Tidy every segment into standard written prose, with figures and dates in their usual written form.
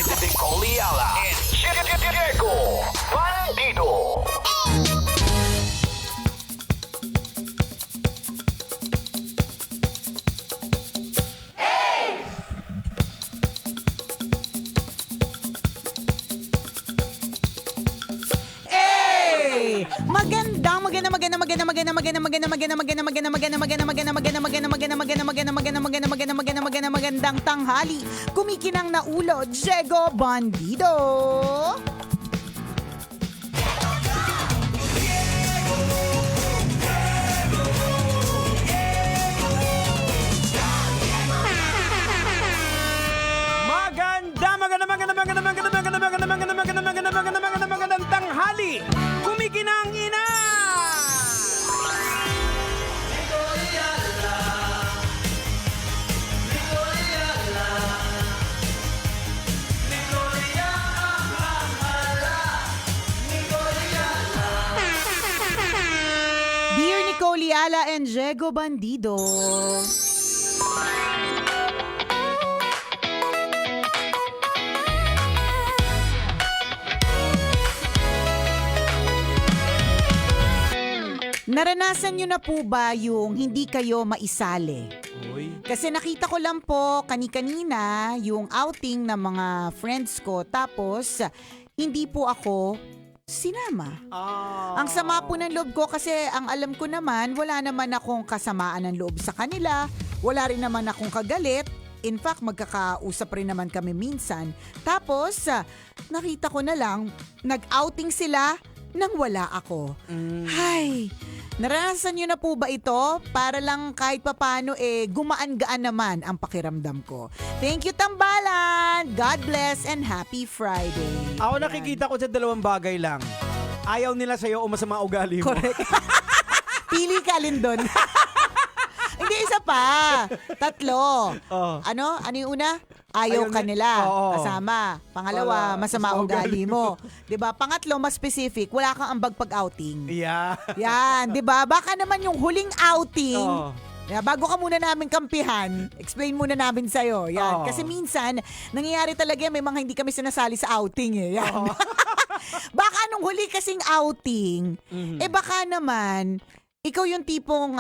Nicole Ayala and Diego Bandido. Magandang tanghali. Kumikinang na ulo, Diego Bandido. Magandang tanghali. Kumikinang ina. Dear Nicole Ayala and Diego Bandido. Naranasan nyo na po ba yung hindi kayo maisali? Uy. Kasi nakita ko lang po kani-kanina yung outing ng mga friends ko tapos hindi po ako sinama. Ang sama po ng loob ko kasi ang alam ko naman wala naman akong kasamaan ng loob sa kanila, wala rin naman akong kagalit. In fact, magkakausap rin naman kami minsan. Tapos, nakita ko na lang, nag-outing sila nang wala ako. Hay, naranasan nyo na po ba ito? Para lang kahit papano gumaan-gaan naman ang pakiramdam ko. Thank you, Tambalan! God bless and happy Friday. Ako Ayan. nakikita ko sa dalawang bagay lang. Ayaw nila sa'yo o masama ugali mo. Correct. Pili ka, Lindon. Hindi, isa pa. Tatlo. Oh. Ano yung una? Ayaw ka nila. Oo. Kasama. Pangalawa, Wala. masama Masama ugali ugali mo. 'Di ba? Pangatlo, mas specific, wala kang ambag pag-outing. Yeah. Yan, 'di ba? Baka naman yung huling outing, Oo. bago ka muna namin kampihan, explain muna namin sa'yo. Yan. Oo. Kasi minsan, nangyayari talaga yan, may mga hindi kami sinasali sa outing eh. Yan. Baka nung huli kasing outing, baka naman, ikaw yung tipong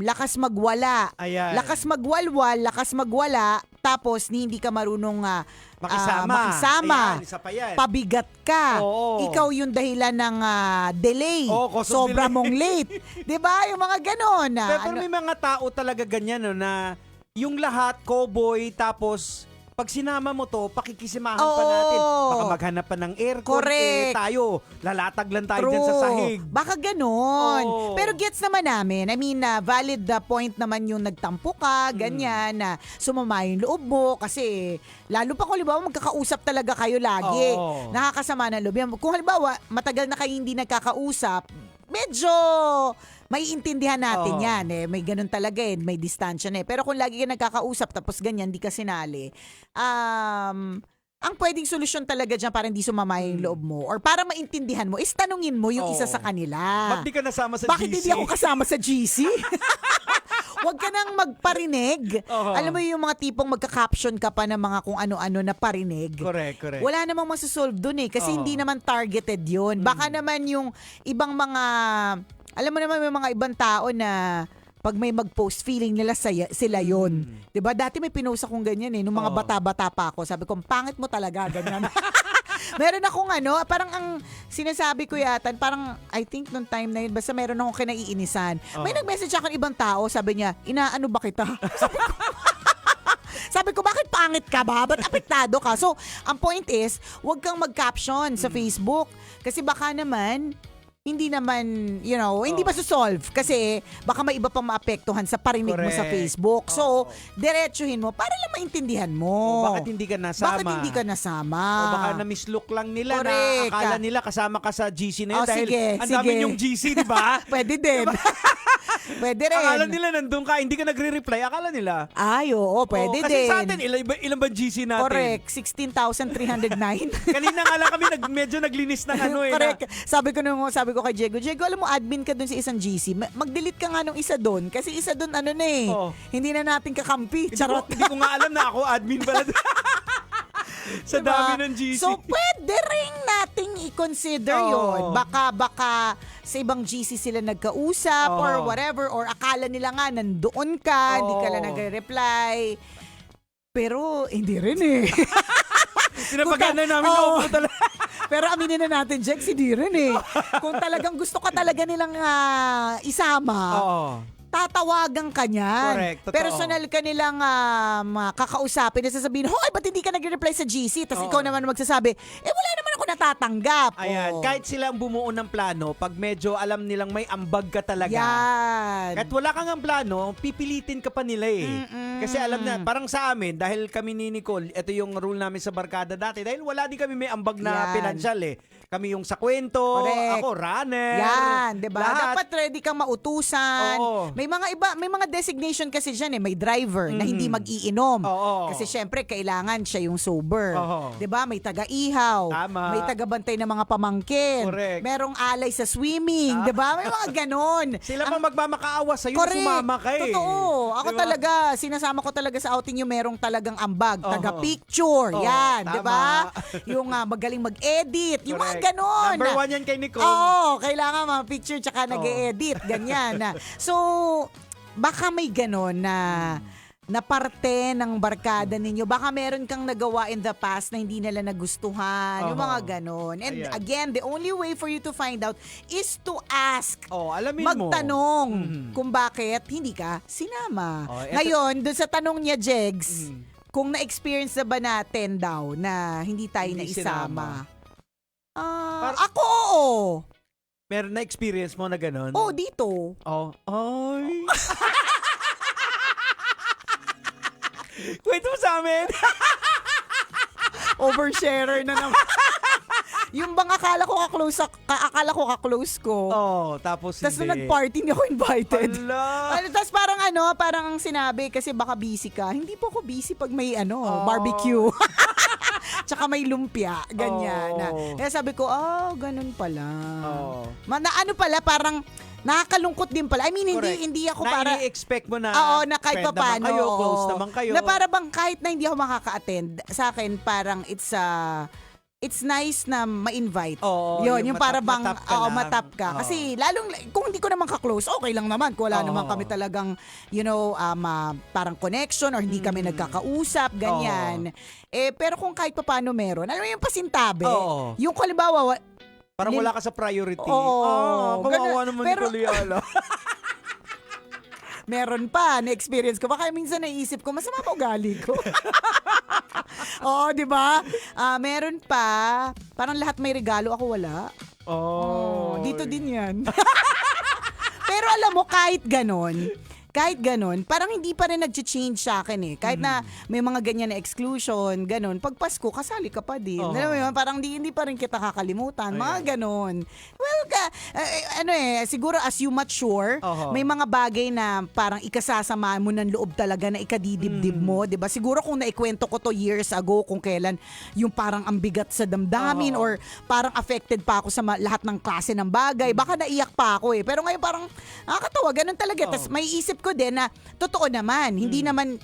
lakas magwala. Ayan. Lakas magwalwal, lakas magwala, tapos hindi ka marunong makisama. Ayan, isa pa yan. Pabigat ka. Oo. Ikaw yung dahilan ng delay. Oo, cause of Sobra delay. mong late. 'Di ba? Yung mga ganon. Pero may mga tao talaga ganyan no, na yung lahat, cowboy, tapos pag sinama mo to, pakikisimahan pa Oo. natin. Baka maghanap pa ng aircon. Correct. Tayo, lalatag lang tayo dyan sa sahig. Baka ganon. Oo. Pero gets naman namin. I mean, valid point naman yung nagtampo ka, ganyan, na sumama yung loob mo. Kasi, lalo pa kung halimbawa magkakausap talaga kayo lagi. Oo. Nakakasama ng loob yan. Kung halimbawa, matagal na kayo hindi nagkakausap, medyo maiintindihan natin Oo. yan. May ganun talaga may distansya na Pero kung lagi ka nagkakausap tapos ganyan, di ka sinali, ang pwedeng solusyon talaga dyan para hindi sumama yung loob mo or para maintindihan mo is tanungin mo yung Oo. isa sa kanila. Ba't di ka nasama sa Bakit GC? hindi ako kasama sa GC? Huwag ka nang magparinig. Oo. Alam mo yung mga tipong magka-caption ka pa ng mga kung ano-ano na parinig. Correct. Wala namang masasolve dun kasi Oo. hindi naman targeted yun. Baka naman yung ibang mga, alam mo naman may mga ibang tao na pag may mag-post, feeling nila sila yun. 'Di ba? Dati may pinost akong ganyan nung mga Oo. bata-bata pa ako. Sabi ko, pangit mo talaga, ganyan. Meron akong parang ang sinasabi ko yata, parang I think nung time na yun, basta meron akong kinaiinisan. May nag-message ako ng ibang tao, sabi niya, inaano ba kita? Sabi ko, bakit pangit ka ba? Ba't apektado ka? So, ang point is, huwag kang mag-caption sa Facebook. Kasi baka naman, hindi naman, hindi masosolve. Kasi baka may iba pang maapektuhan sa parinig mo sa Correct. Facebook. So, diretsuhin mo para lang maintindihan mo. O bakit hindi ka nasama? Bakit hindi ka nasama? O baka na-mislook lang nila Correct. na akala nila kasama ka sa GC na yun Oh, dahil sige, ang sige. dami yung GC, di ba? Pwede din. Pwede rin. Akala nila nandun ka, hindi ka nagre-reply. Akala nila. Ay, oo, pwede kasi din. sa atin, ilan ba GC natin? Correct. 16,309. Kanina nga lang kami medyo naglinis ng Correct. Sabi ko kay Diego, alam mo, admin ka dun sa isang GC. Mag-delete ka nga nung isa dun. Kasi isa dun, Oo. hindi na natin kakampi. Hindi Charot. ko nga alam na ako admin pala. Sa Diba? dami ng GC. So, pwede rin nating i-consider Oo. yun. Baka sa ibang GC sila nagkausap Oo. or whatever, or akala nila nga nandoon ka, hindi ka lang Oo. nagre-reply. Pero, hindi rin eh. Sinapagana namin Oo. kaupo talaga. Pero aminin na natin, Jex, hindi rin eh. Kung talagang gusto ka talaga nilang isama, Oo. tatawagan ka niyan. Correct, totoo. Personal ka nilang kakausapin na sasabihin, hoy, ba't hindi ka nag-reply sa GC? Tapos Oo. ikaw naman magsasabi, wala naman ako natatanggap. Ayan, Oh. kahit sila ang bumuo ng plano, pag medyo alam nilang may ambag ka talaga. Yan. Kahit wala kang ang plano, pipilitin ka pa nila eh. Kasi alam na, parang sa amin, dahil kami ni Nicole, ito yung rule namin sa barkada dati, dahil wala din kami may ambag na Yan. pinansyal eh. Kami yung sa kwento, Correct. ako runner. Yan, 'di ba? Lahat. Dapat ready kang mautusan. Oo. May mga designation kasi diyan may driver na hindi mag-iinom. Oo. Kasi syempre kailangan siya yung sober. Oo. 'Di ba? May taga-ihaw, Tama. may taga-bantay ng mga pamangkin. Correct. Merong alay sa swimming, 'di ba? May mga ganon. Sila pa magmamakaawa sa'yo, Correct. sumama ka eh. Totoo. Ako Di ba? talaga, sinasama ko talaga sa outing yung merong talagang ambag. Oo. Taga-picture. Oo, Yan. tama. Di ba? Yung magaling mag-edit. Yung mga Correct. ganon. Number 1 yan kay Nicole. Oo. Kailangan mga picture tsaka nag-edit. Ganyan. So, baka may ganon na parte ng barkada ninyo. Baka meron kang nagawa in the past na hindi nila nagustuhan. Yung Oo. mga ganon. And Ayan. again, the only way for you to find out is to ask. Oh, alamin mo. Magtanong Mhm. kung bakit hindi ka sinama. Oh, eto- Ngayon, doon sa tanong niya, Jegs, kung na-experience na ba natin daw na hindi tayo Hindi naisama? Par- Ako, oo. Meron na experience mo na ganun? Oo, dito. Oh. Ay. Kwento mo sa amin. Oversharer na naman. Yung bang akala ko ka-close ko. Oh, tapos Tapos hindi. nung nag-party, hindi ako invited. Ala. Tapos parang sinabi, kasi baka busy ka. Hindi po ako busy pag may Oh. barbecue. Tsaka may lumpia, ganyan. Oh. Kaya sabi ko, ganun pala. Oh. Pala, parang nakakalungkot din pala. I mean, Correct. hindi ako Na para... ini-expect mo na Oo, na kahit friend paano. naman kayo, oo. close naman kayo. Na para bang kahit na hindi ako makaka-attend, sa akin parang it's nice na ma-invite. Oo, Yun, yung para bang matap ka lang. matap ka. Oo. Kasi lalong kung hindi ko naman ka-close, okay lang naman. Kung wala Oo. naman kami talagang, parang connection or hindi kami nagkakausap, ganyan. Pero kung kahit paano meron, alam mo yung pasintabi, Oo. yung halimbawa, Parang wala ka sa priority. Oo, kawawa ganun. naman Pero- ni Kuliala. meron pa na-experience ko. Baka minsan naisip ko, masama pa ugali ko. Oo, di ba? Meron pa, parang lahat may regalo, ako wala. Oh. Dito din yan. Pero alam mo, kahit ganon, parang hindi pa rin nag-change sa akin eh. Kahit na may mga ganyan na exclusion, ganon. Pag Pasko, kasali ka pa din. Oo. Alam mo yun, parang hindi pa rin kita kakalimutan. Mga ganon. Well, siguro as you mature, Oo. may mga bagay na parang ikasasama mo ng loob talaga na ikadidibdib mo. 'Di ba? Siguro kung naikwento ko to years ago, kung kailan yung parang ang bigat sa damdamin Oo. or parang affected pa ako sa lahat ng klase ng bagay, baka naiyak pa ako eh. Pero ngayon parang nakakatawa, ganun talaga. Tapos may isip ko din na totoo naman, hindi naman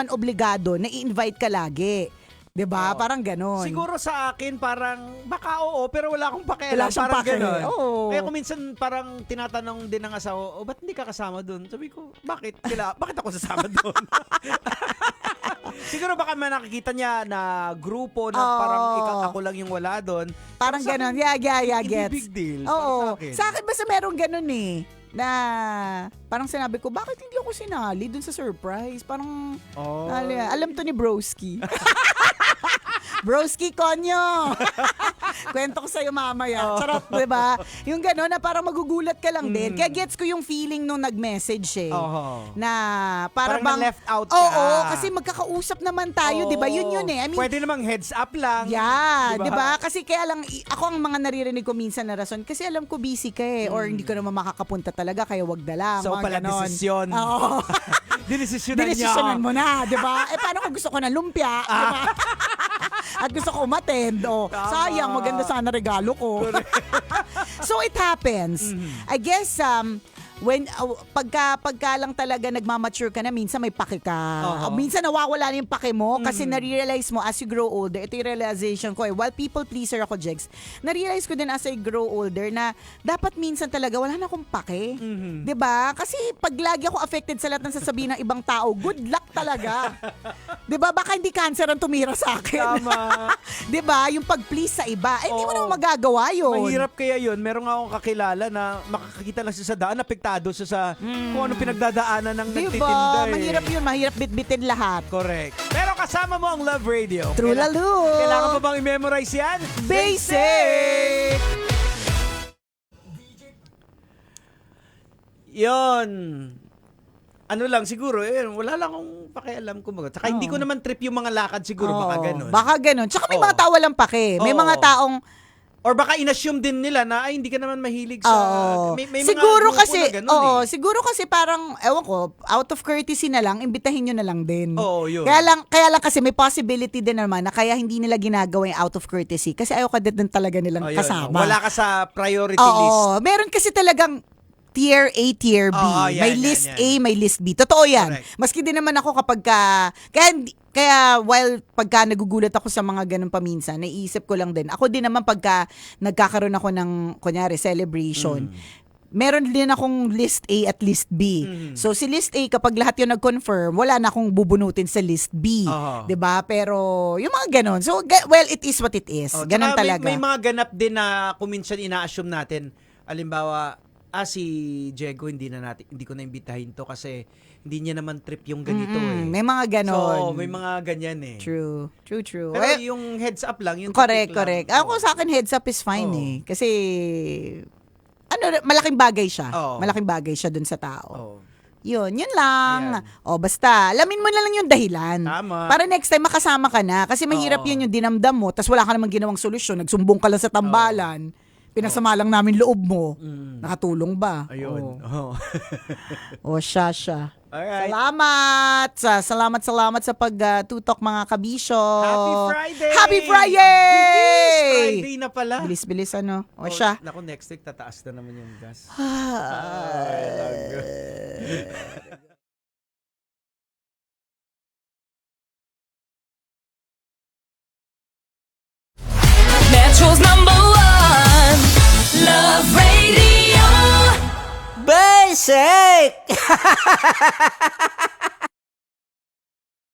obligado na i-invite ka lagi. 'Di ba? Oo. Parang ganon. Siguro sa akin parang baka oo pero wala akong pakialam. Wala siyang Parang pake. ganun. Oo. Kaya kung minsan parang tinatanong din ng asawa, ba't hindi ka kasama doon? Sabi ko, bakit ako sasama doon? Siguro baka may nakikita niya na grupo na Oo. parang ako lang yung wala doon. Parang Sa ganon. akin, Yeah, hindi gets. big deal. Oo. Para sa akin. Sa akin basta merong ganun eh. Na parang sinabi ko, bakit hindi ako sinali dun sa surprise? Parang, Oh. alam to ni Broski. Broski, konyo! Kwento ko sa'yo mamaya. Charot, diba? Yung gano'n na parang magugulat ka lang din. Kaya gets ko yung feeling nung nag-message eh. Oo. Na para Parang bang... na-left out ka. Oo, kasi magkakausap naman tayo, diba? Yun eh. I mean, pwede namang heads up lang. yeah, 'di ba? Kasi kaya lang ako ang mga naririnig ko minsan na rason kasi alam ko busy ka eh or hindi ko naman makakapunta talaga kaya wag na lang. So mga pala ganon. desisyon. Oo. Dinesisyonan niya. Dinesisyonan mo na, 'di ba? Paano kung gusto ko ng lumpia, 'di ba? At gusto ko umattend. Tama. Sayang, maganda sana regalo ko. So it happens. I guess pagka lang talaga nagmamature ka na, minsan may pake ka. Oo. Minsan nawawala na yung pake mo kasi na-realize mo as you grow older. Ito yung realization ko eh. While people pleaser ako, Jegs, na-realize ko din as I grow older na dapat minsan talaga wala na akong pake. 'Di ba? Kasi pag lagi ako affected sa lahat ng sasabihin ng ibang tao, good luck talaga. 'Di ba? Baka hindi cancer ang tumira sa akin. Tama. 'Di ba? Yung pag-please sa iba, eh hindi mo Oo. naman magagawa 'yun. Mahirap kaya yun. Meron nga akong kakilala na makakakita lang siya sa daan, apektado siya sa kung anong pinagdadaanan ng nagtitinda Diba? eh. Mahirap yun. Mahirap bitbitin lahat. Correct. Pero kasama mo ang Love Radio. True lalo. Kailangan pa bang i-memorize yan? Basic! Yon. Ano lang siguro, wala lang akong pakialam kumbaga. Tsaka hindi ko naman trip yung mga lakad siguro, baka ganun. Baka ganun. Tsaka may Oo. mga tao walang pake. May Oo. mga taong Or baka in-assume din nila na ay hindi ka naman mahilig sa may mga siguro grupo kasi na ganun, siguro kasi parang ewan ko, out of courtesy na lang, imbitahin nyo na lang din. Oo, yun. Kaya lang kasi may possibility din naman na kaya hindi nila ginagawa yung out of courtesy kasi ayaw ka din talaga nilang Ayun, kasama. wala ka sa priority list. Oo, meron kasi talagang tier A, tier B. Oo, yan, may yan, list yan. A, may list B. Totoo yan. Correct. Maski din naman ako kapag kaya while pagka nagugulat ako sa mga ganun paminsan, naiisip ko lang din. Ako din naman pagka nagkakaroon ako ng, kunyari, celebration, meron din akong list A at list B. So si list A, kapag lahat yun nag-confirm, wala na akong bubunutin sa list B. Oo. 'Di ba? Pero yung mga ganun. So, well, it is what it is. Oh, Ganun tsaka talaga. May mga ganap din na kung minsan ina-assume natin, alimbawa, si Diego hindi ko na imbitahin to kasi hindi niya naman trip yung ganito eh. May mga ganon. So, may mga ganyan eh. True. Pero yung heads up lang, yung correct, topic lang. correct. Ako sa akin, heads up is fine Oo. eh. Kasi, malaking bagay siya. Oo. Malaking bagay siya dun sa tao. Oh. Yun lang. Ayan. O, basta, alamin mo na lang yung dahilan. Tama. Para next time makasama ka na. Kasi mahirap Oo. yun yung dinamdam mo, tas wala ka namang ginawang solusyon. Nagsumbong ka lang sa tambalan. Pinasama lang namin loob mo. Nakatulong ba? Ayun. Oh. O, siya. Alright. Salamat sa pagtutok mga kabisyo. Happy Friday! Happy Friday! Bilis! Friday na pala. Bilis ano. O siya. Naku, next week tataas na naman yung gas. Metro's #1 Love Radio. 'Basic!